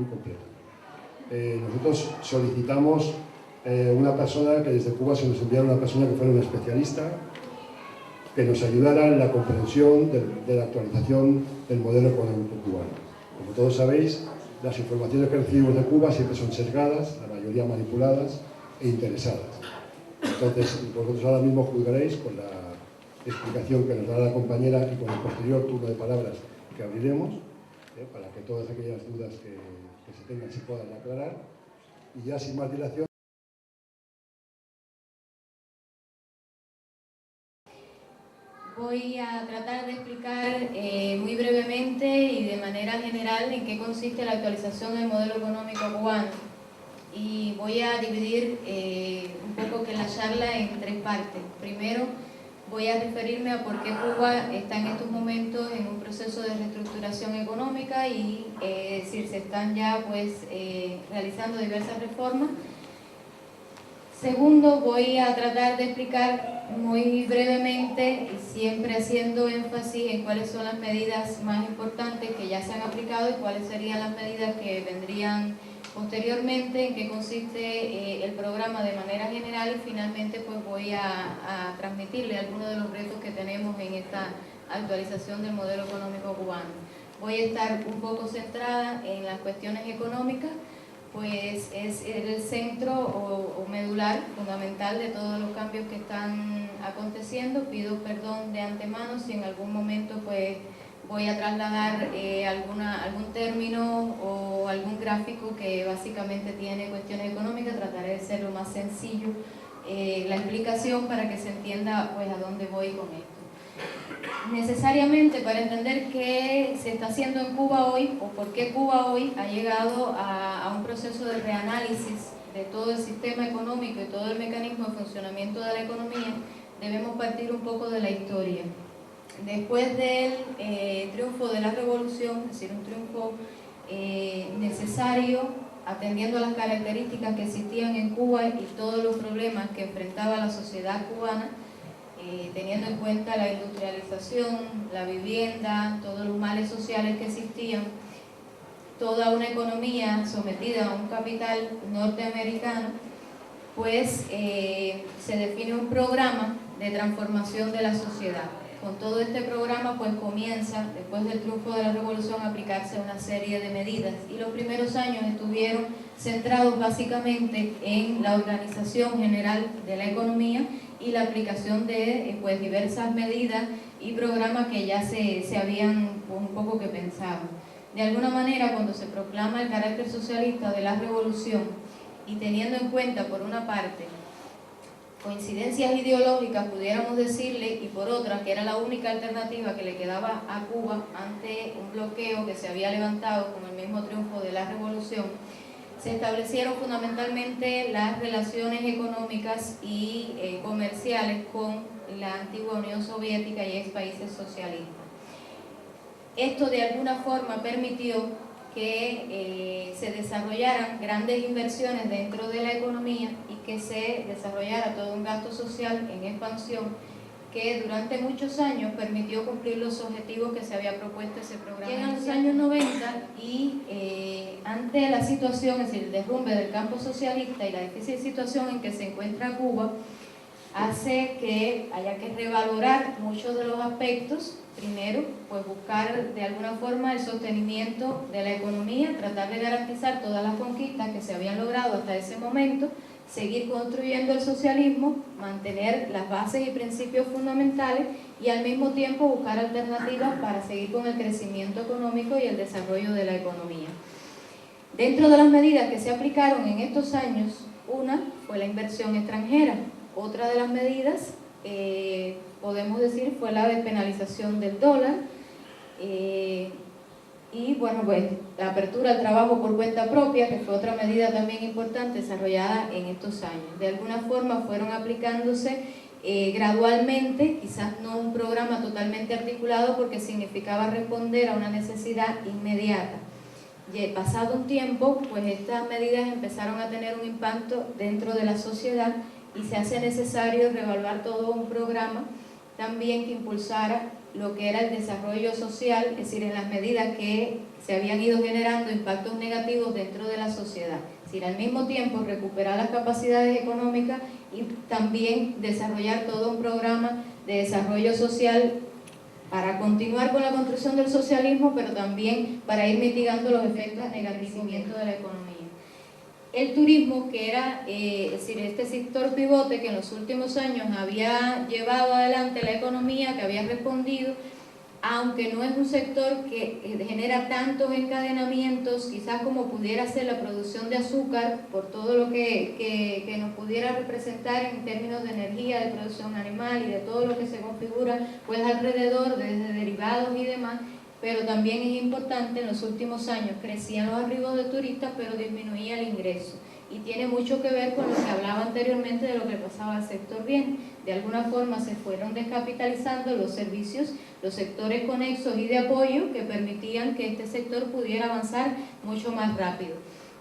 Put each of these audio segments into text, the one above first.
muy completa. Nosotros solicitamos una persona que desde Cuba se nos enviara una persona que fuera una especialista, que nos ayudara en la comprensión de la actualización del modelo económico cubano. Como todos sabéis, las informaciones que recibimos de Cuba siempre son sesgadas, la mayoría manipuladas e interesadas. Entonces, vosotros ahora mismo juzgaréis con la explicación que nos dará la compañera y con el posterior turno de palabras que abriremos, para que todas aquellas dudas que se tengan se puedan aclarar. Y ya sin más dilación. Voy a tratar de explicar muy brevemente y de manera general en qué consiste la actualización del modelo económico cubano. Y voy a dividir un poco que la charla en tres partes. Primero, voy a referirme a por qué Cuba está en estos momentos en un proceso de reestructuración económica y es decir, se están ya realizando diversas reformas. Segundo, voy a tratar de explicar muy brevemente y siempre haciendo énfasis en cuáles son las medidas más importantes que ya se han aplicado y cuáles serían las medidas que vendrían posteriormente, en qué consiste el programa de manera general y finalmente pues voy a transmitirle algunos de los retos que tenemos en esta actualización del modelo económico cubano. Voy a estar un poco centrada en las cuestiones económicas, pues es el centro o medular fundamental de todos los cambios que están aconteciendo. Pido perdón de antemano si en algún momento pues voy a trasladar algún término o algún gráfico que básicamente tiene cuestiones económicas. Trataré de ser lo más sencillo la explicación para que se entienda pues a dónde voy con esto. Necesariamente para entender qué se está haciendo en Cuba hoy o por qué Cuba hoy ha llegado a un proceso de reanálisis de todo el sistema económico y todo el mecanismo de funcionamiento de la economía, debemos partir un poco de la historia. Después del triunfo de la revolución, es decir, un triunfo necesario, atendiendo a las características que existían en Cuba y todos los problemas que enfrentaba la sociedad cubana, teniendo en cuenta la industrialización, la vivienda, todos los males sociales que existían, toda una economía sometida a un capital norteamericano, pues se define un programa de transformación de la sociedad. Con todo este programa pues comienza, después del triunfo de la revolución, a aplicarse una serie de medidas y los primeros años estuvieron centrados básicamente en la organización general de la economía y la aplicación de diversas medidas y programas que ya se habían un poco que pensado. De alguna manera, cuando se proclama el carácter socialista de la revolución y teniendo en cuenta, por una parte, coincidencias ideológicas, pudiéramos decirle, y por otra, que era la única alternativa que le quedaba a Cuba ante un bloqueo que se había levantado con el mismo triunfo de la revolución, se establecieron fundamentalmente las relaciones económicas y comerciales con la antigua Unión Soviética y ex países socialistas. Esto de alguna forma permitió que se desarrollaran grandes inversiones dentro de la economía y que se desarrollara todo un gasto social en expansión que durante muchos años permitió cumplir los objetivos que se había propuesto ese programa. Llegan los años 90 y ante la situación, es decir, el derrumbe del campo socialista y la difícil situación en que se encuentra Cuba, hace que haya que revalorar muchos de los aspectos. Primero, pues buscar de alguna forma el sostenimiento de la economía, tratar de garantizar todas las conquistas que se habían logrado hasta ese momento, seguir construyendo el socialismo, mantener las bases y principios fundamentales y al mismo tiempo buscar alternativas para seguir con el crecimiento económico y el desarrollo de la economía. Dentro de las medidas que se aplicaron en estos años, una fue la inversión extranjera. Otra de las medidas, podemos decir, fue la despenalización del dólar y bueno, pues la apertura al trabajo por cuenta propia, que fue otra medida también importante desarrollada en estos años. De alguna forma fueron aplicándose gradualmente, quizás no un programa totalmente articulado porque significaba responder a una necesidad inmediata. Y pasado un tiempo, pues estas medidas empezaron a tener un impacto dentro de la sociedad y se hace necesario reevaluar todo un programa también que impulsara lo que era el desarrollo social, es decir, en las medidas que se habían ido generando impactos negativos dentro de la sociedad. Es decir, al mismo tiempo recuperar las capacidades económicas y también desarrollar todo un programa de desarrollo social para continuar con la construcción del socialismo, pero también para ir mitigando los efectos negativos de la economía. El turismo, que era es decir, este sector pivote que en los últimos años había llevado adelante la economía, que había respondido, aunque no es un sector que genera tantos encadenamientos, quizás como pudiera ser la producción de azúcar, por todo lo que nos pudiera representar en términos de energía, de producción animal y de todo lo que se configura pues alrededor, desde derivados y demás. Pero también es importante, en los últimos años crecían los arribos de turistas, pero disminuía el ingreso. Y tiene mucho que ver con lo que hablaba anteriormente de lo que pasaba al sector bien. De alguna forma se fueron descapitalizando los servicios, los sectores conexos y de apoyo que permitían que este sector pudiera avanzar mucho más rápido.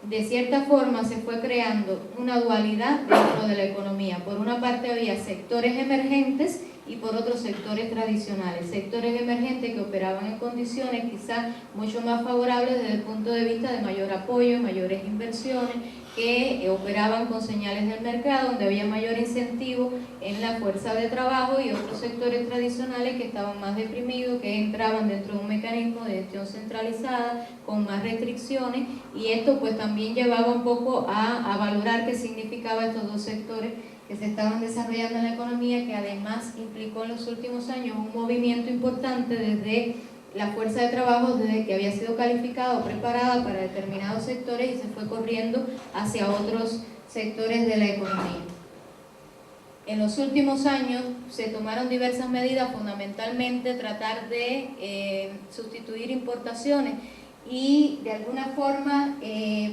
De cierta forma se fue creando una dualidad dentro de la economía. Por una parte había sectores emergentes y por otros sectores tradicionales, sectores emergentes que operaban en condiciones quizás mucho más favorables desde el punto de vista de mayor apoyo, mayores inversiones, que operaban con señales del mercado, donde había mayor incentivo en la fuerza de trabajo, y otros sectores tradicionales que estaban más deprimidos, que entraban dentro de un mecanismo de gestión centralizada, con más restricciones, y esto pues también llevaba un poco a valorar qué significaba estos dos sectores que se estaban desarrollando en la economía, que además implicó en los últimos años un movimiento importante desde la fuerza de trabajo, desde que había sido calificada o preparada para determinados sectores y se fue corriendo hacia otros sectores de la economía. En los últimos años se tomaron diversas medidas, fundamentalmente tratar de sustituir importaciones, y de alguna forma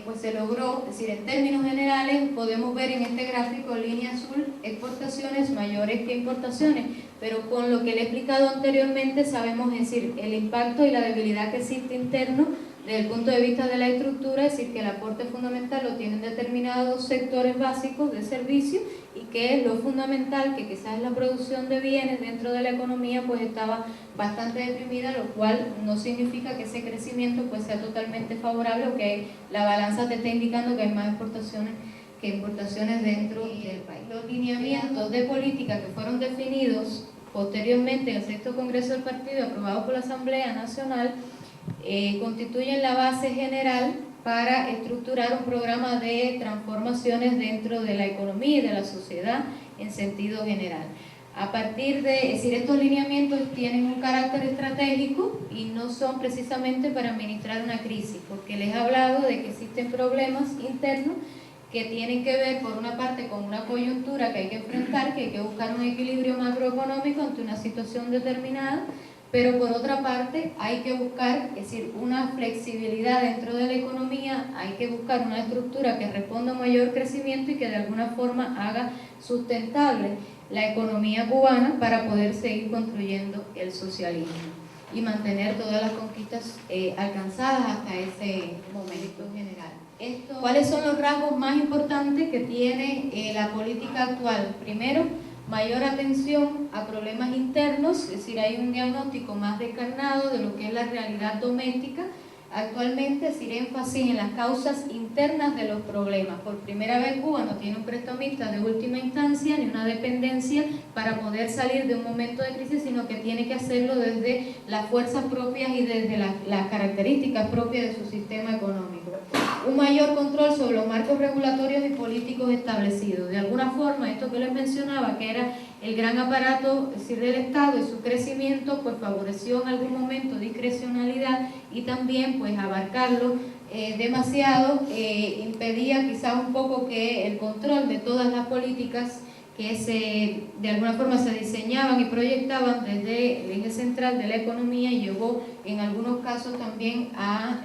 pues se logró, es decir, en términos generales podemos ver en este gráfico, línea azul, exportaciones mayores que importaciones, pero con lo que le he explicado anteriormente sabemos, es decir, el impacto y la debilidad que existe interno desde el punto de vista de la estructura, es decir, que el aporte fundamental lo tienen determinados sectores básicos de servicio, y que lo fundamental, que quizás es la producción de bienes dentro de la economía, pues estaba bastante deprimida, lo cual no significa que ese crecimiento pues sea totalmente favorable, o que la balanza te esté indicando que hay más exportaciones que importaciones dentro del país. Los lineamientos de política que fueron definidos posteriormente en el sexto Congreso del Partido, aprobado por la Asamblea Nacional, constituyen la base general para estructurar un programa de transformaciones dentro de la economía y de la sociedad en sentido general. A partir de, es decir, estos lineamientos tienen un carácter estratégico y no son precisamente para administrar una crisis, porque les he hablado de que existen problemas internos que tienen que ver, por una parte, con una coyuntura que hay que enfrentar, que hay que buscar un equilibrio macroeconómico ante una situación determinada, pero por otra parte hay que buscar, es decir, una flexibilidad dentro de la economía, hay que buscar una estructura que responda a un mayor crecimiento y que de alguna forma haga sustentable la economía cubana para poder seguir construyendo el socialismo y mantener todas las conquistas alcanzadas hasta ese momento general. ¿Cuáles son los rasgos más importantes que tiene la política actual? Primero, mayor atención a problemas internos, es decir, hay un diagnóstico más descarnado de lo que es la realidad doméstica actualmente, es decir, énfasis en las causas internas de los problemas. Por primera vez Cuba no tiene un prestamista de última instancia ni una dependencia para poder salir de un momento de crisis, sino que tiene que hacerlo desde las fuerzas propias y desde las características propias de su sistema económico. Un mayor control sobre los marcos regulatorios y políticos establecidos. De alguna forma, esto que les mencionaba, que era el gran aparato, es decir, del Estado y su crecimiento, pues favoreció en algún momento discrecionalidad, y también pues abarcarlo demasiado impedía quizás un poco que el control de todas las políticas que de alguna forma se diseñaban y proyectaban desde el eje central de la economía, y llevó en algunos casos también a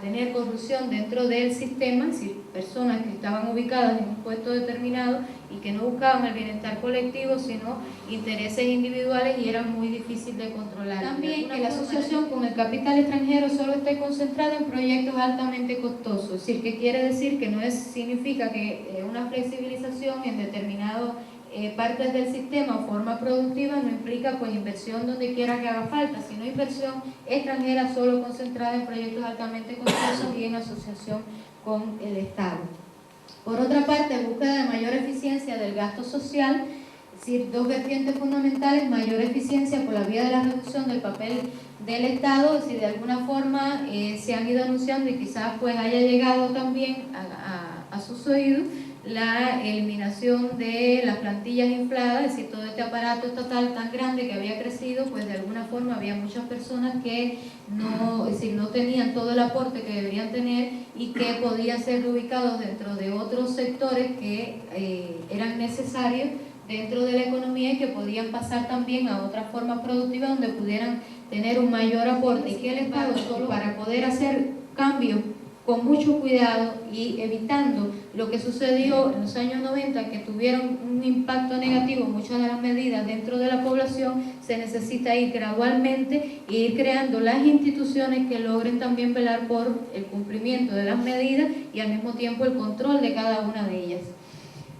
tener corrupción dentro del sistema, es decir, personas que estaban ubicadas en un puesto determinado y que no buscaban el bienestar colectivo, sino intereses individuales, y era muy difícil de controlar. También que la asociación con el capital extranjero solo esté concentrada en proyectos altamente costosos, es decir, que quiere decir que no significa que una flexibilización en determinados partes del sistema o forma productiva no implica pues inversión donde quiera que haga falta, sino inversión extranjera solo concentrada en proyectos altamente costosos y en asociación con el Estado. Por otra parte, búsqueda de mayor eficiencia del gasto social, es decir, dos vertientes fundamentales: mayor eficiencia por la vía de la reducción del papel del Estado, es decir, de alguna forma se han ido anunciando y quizás pues haya llegado también a sus oídos la eliminación de las plantillas infladas, es decir, todo este aparato estatal tan grande que había crecido, pues de alguna forma había muchas personas que no, es decir, no tenían todo el aporte que deberían tener y que podían ser reubicados dentro de otros sectores que eran necesarios dentro de la economía y que podían pasar también a otras formas productivas donde pudieran tener un mayor aporte, y que el Estado, solo para poder hacer cambios con mucho cuidado y evitando lo que sucedió en los años 90, que tuvieron un impacto negativo muchas de las medidas dentro de la población, se necesita ir gradualmente e ir creando las instituciones que logren también velar por el cumplimiento de las medidas y al mismo tiempo el control de cada una de ellas.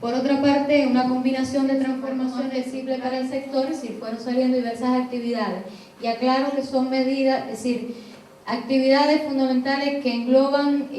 Por otra parte, una combinación de transformación flexible para el sector, es decir, fueron saliendo diversas actividades. Y aclaro que son medidas, es decir, actividades fundamentales que engloban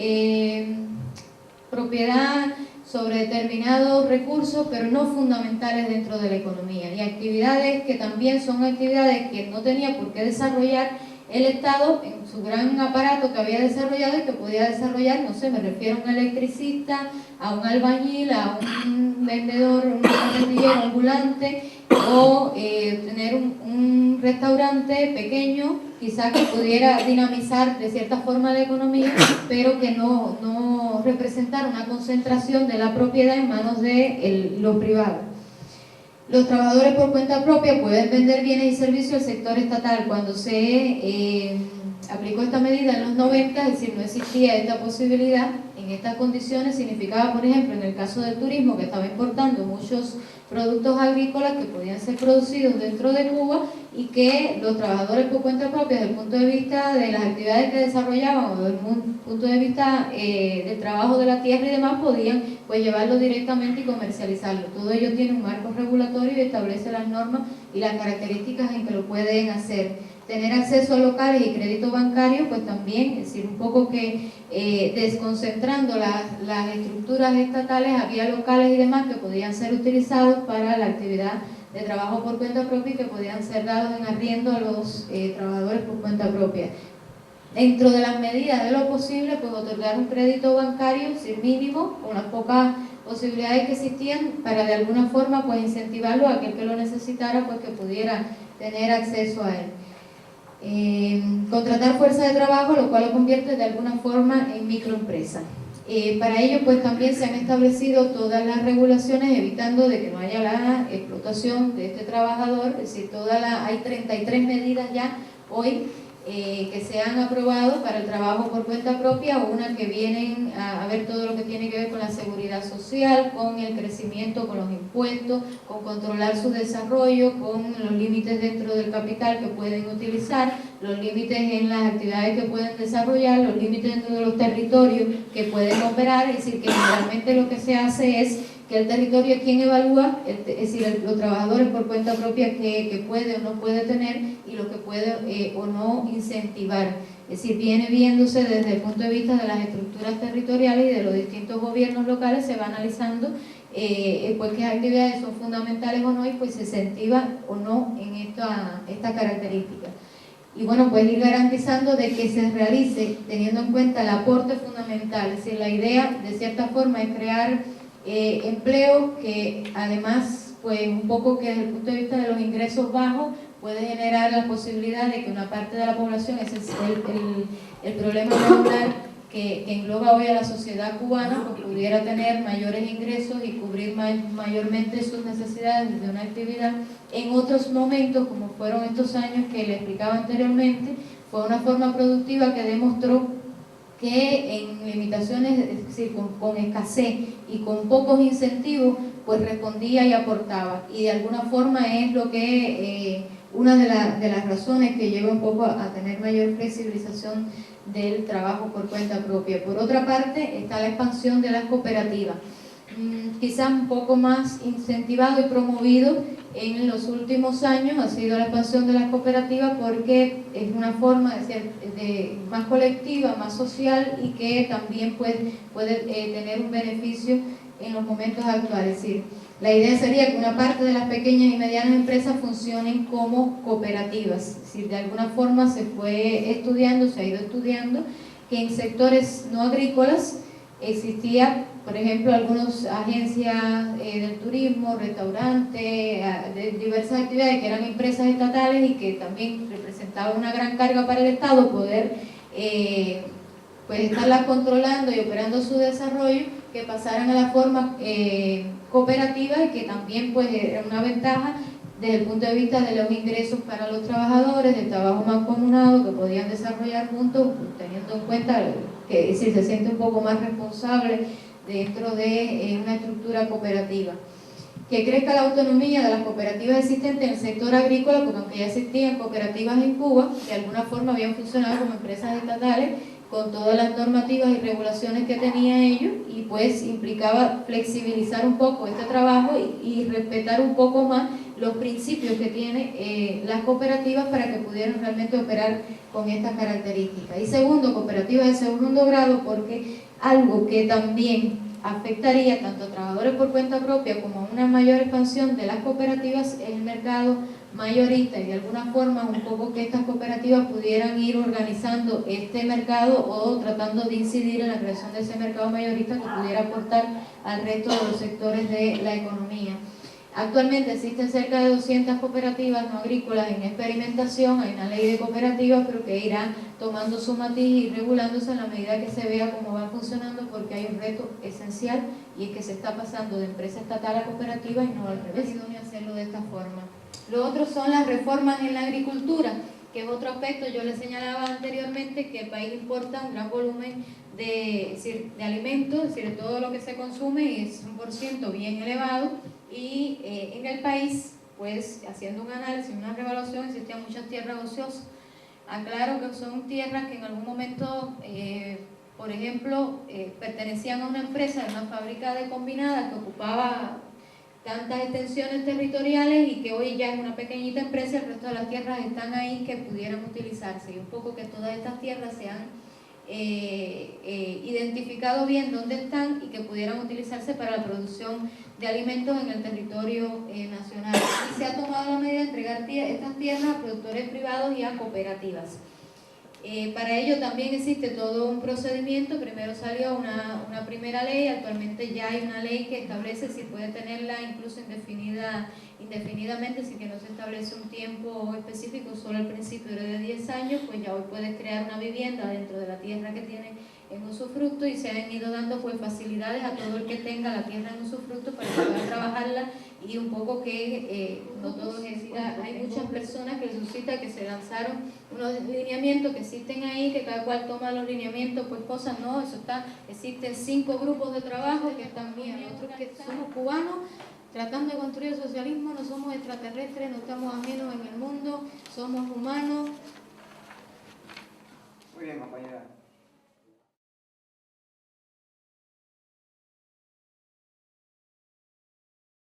propiedad sobre determinados recursos, pero no fundamentales dentro de la economía. Y actividades que también son actividades que no tenía por qué desarrollar el Estado en su gran aparato que había desarrollado y que podía desarrollar, no sé, me refiero a un electricista, a un albañil, a un vendedor, un carretillero ambulante, o tener un restaurante pequeño, quizás que pudiera dinamizar de cierta forma la economía, pero que no representara una concentración de la propiedad en manos de lo privado. Los trabajadores por cuenta propia pueden vender bienes y servicios al sector estatal. Cuando se aplicó esta medida en los 90, es decir, no existía esta posibilidad. En estas condiciones significaba, por ejemplo, en el caso del turismo, que estaba importando muchos productos agrícolas que podían ser producidos dentro de Cuba y que los trabajadores por cuenta propia, desde el punto de vista de las actividades que desarrollaban o desde el punto de vista del trabajo de la tierra y demás, podían pues llevarlo directamente y comercializarlo. Todo ello tiene un marco regulatorio y establece las normas y las características en que lo pueden hacer. Tener acceso a locales y crédito bancario, pues también, es decir, un poco que desconcentrando las estructuras estatales, había locales y demás que podían ser utilizados para la actividad de trabajo por cuenta propia y que podían ser dados en arriendo a los trabajadores por cuenta propia. Dentro de las medidas de lo posible, pues otorgar un crédito bancario, sin mínimo, con las pocas posibilidades que existían, para de alguna forma pues incentivarlo a aquel que lo necesitara, pues que pudiera tener acceso a él. Contratar fuerza de trabajo, lo cual lo convierte de alguna forma en microempresa. Para ello pues también se han establecido todas las regulaciones evitando de que no haya la explotación de este trabajador, es decir, hay 33 medidas ya hoy que se han aprobado para el trabajo por cuenta propia, una que vienen a ver todo lo que tiene que ver con la seguridad social, con el crecimiento, con los impuestos, con controlar su desarrollo, con los límites dentro del capital que pueden utilizar, los límites en las actividades que pueden desarrollar, los límites dentro de los territorios que pueden operar, es decir, que generalmente lo que se hace es que el territorio es quien evalúa, es decir, los trabajadores por cuenta propia que puede o no puede tener y lo que puede o no incentivar. Es decir, viene viéndose desde el punto de vista de las estructuras territoriales y de los distintos gobiernos locales, se va analizando pues qué actividades son fundamentales o no y pues se incentiva o no en esta característica. Y bueno, pues ir garantizando de que se realice teniendo en cuenta el aporte fundamental. Es decir, la idea de cierta forma es crear empleo que además pues un poco que desde el punto de vista de los ingresos bajos puede generar la posibilidad de que una parte de la población, ese es el problema laboral que engloba hoy a la sociedad cubana, pues pudiera tener mayores ingresos y cubrir mayormente sus necesidades de una actividad. En otros momentos, como fueron estos años que le explicaba anteriormente, fue una forma productiva que demostró que en limitaciones, es decir, con escasez y con pocos incentivos, pues respondía y aportaba. Y de alguna forma es lo que una de las razones que lleva un poco a tener mayor flexibilización del trabajo por cuenta propia. Por otra parte, está la expansión de las cooperativas. quizás un poco más incentivado y promovido en los últimos años ha sido la expansión de las cooperativas, porque es una forma de ser más colectiva, más social, y que también puede tener un beneficio en los momentos actuales. Es decir, la idea sería que una parte de las pequeñas y medianas empresas funcionen como cooperativas. Es decir, de alguna forma se ha ido estudiando que en sectores no agrícolas existía, por ejemplo, algunas agencias del turismo, restaurantes, de diversas actividades que eran empresas estatales y que también representaban una gran carga para el Estado poder pues estarlas controlando y operando su desarrollo, que pasaran a la forma cooperativa, y que también pues era una ventaja desde el punto de vista de los ingresos para los trabajadores, del trabajo mancomunado que podían desarrollar juntos, teniendo en cuenta que, es decir, se siente un poco más responsable dentro de una estructura cooperativa. Que crezca la autonomía de las cooperativas existentes en el sector agrícola, porque aunque ya existían cooperativas en Cuba, de alguna forma habían funcionado como empresas estatales, con todas las normativas y regulaciones que tenía ellos, y pues implicaba flexibilizar un poco este trabajo y respetar un poco más los principios que tienen las cooperativas para que pudieran realmente operar con estas características. Y segundo, cooperativas de segundo grado, porque algo que también afectaría tanto a trabajadores por cuenta propia como a una mayor expansión de las cooperativas es el mercado mayorista, y de alguna forma un poco que estas cooperativas pudieran ir organizando este mercado o tratando de incidir en la creación de ese mercado mayorista que pudiera aportar al resto de los sectores de la economía. Actualmente existen cerca de 200 cooperativas no agrícolas en experimentación. Hay una ley de cooperativas, pero que irá tomando su matiz y regulándose en la medida que se vea cómo va funcionando, porque hay un reto esencial, y es que se está pasando de empresa estatal a cooperativa y no al revés, y dónde hacerlo de esta forma. Lo otro son las reformas en la agricultura, que es otro aspecto. Yo les señalaba anteriormente que el país importa un gran volumen de alimentos, es decir, de todo lo que se consume, y es un % bien elevado. Y en el país, pues haciendo un análisis, una revaluación, existían muchas tierras ociosas. Aclaro que son tierras que en algún momento, por ejemplo, pertenecían a una empresa, a una fábrica de combinadas que ocupaba tantas extensiones territoriales, y que hoy ya es una pequeñita empresa. El resto de las tierras están ahí que pudieran utilizarse, y un poco que todas estas tierras se han identificado bien dónde están y que pudieran utilizarse para la producción de alimentos en el territorio nacional. Y se ha tomado la medida de entregar estas tierras a productores privados y a cooperativas. Para ello también existe todo un procedimiento. Primero salió una primera ley. Actualmente ya hay una ley que establece si puede tenerla incluso indefinidamente, si que no se establece un tiempo específico, solo al principio era de 10 años, pues ya hoy puedes crear una vivienda dentro de la tierra que tiene en usufructo, y se han ido dando pues facilidades a todo el que tenga la tierra en usufructo para que pueda trabajarla, y un poco que no todos hay muchas personas que suscita que se lanzaron unos lineamientos que existen ahí, que cada cual toma los lineamientos, pues cosas no, eso está, existen 5 grupos de trabajo que están bien, otros que somos cubanos tratando de construir el socialismo, no somos extraterrestres, no estamos ajenos en el mundo, somos humanos. Muy bien, compañera.